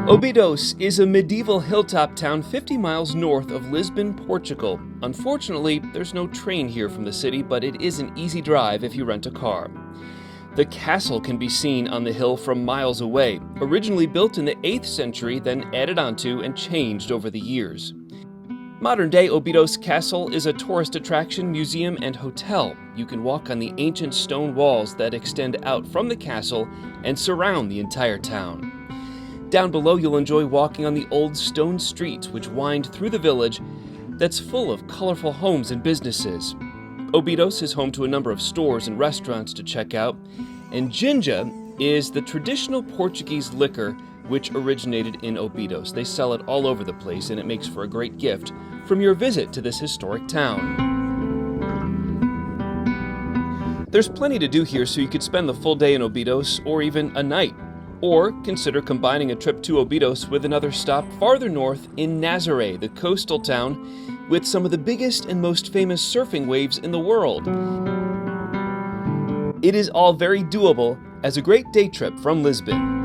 Obidos is a medieval hilltop town 50 miles north of Lisbon, Portugal. Unfortunately, there's no train here from the city, but it is an easy drive if you rent a car. The castle can be seen on the hill from miles away, originally built in the 8th century, then added onto and changed over the years. Modern-day Obidos Castle is a tourist attraction, museum, and hotel. You can walk on the ancient stone walls that extend out from the castle and surround the entire town. Down below, you'll enjoy walking on the old stone streets which wind through the village that's full of colorful homes and businesses. Obidos is home to a number of stores and restaurants to check out, and Ginja is the traditional Portuguese liquor which originated in Obidos. They sell it all over the place, and it makes for a great gift from your visit to this historic town. There's plenty to do here, so you could spend the full day in Obidos or even a night. Or consider combining a trip to Obidos with another stop farther north in Nazaré, the coastal town with some of the biggest and most famous surfing waves in the world. It is all very doable as a great day trip from Lisbon.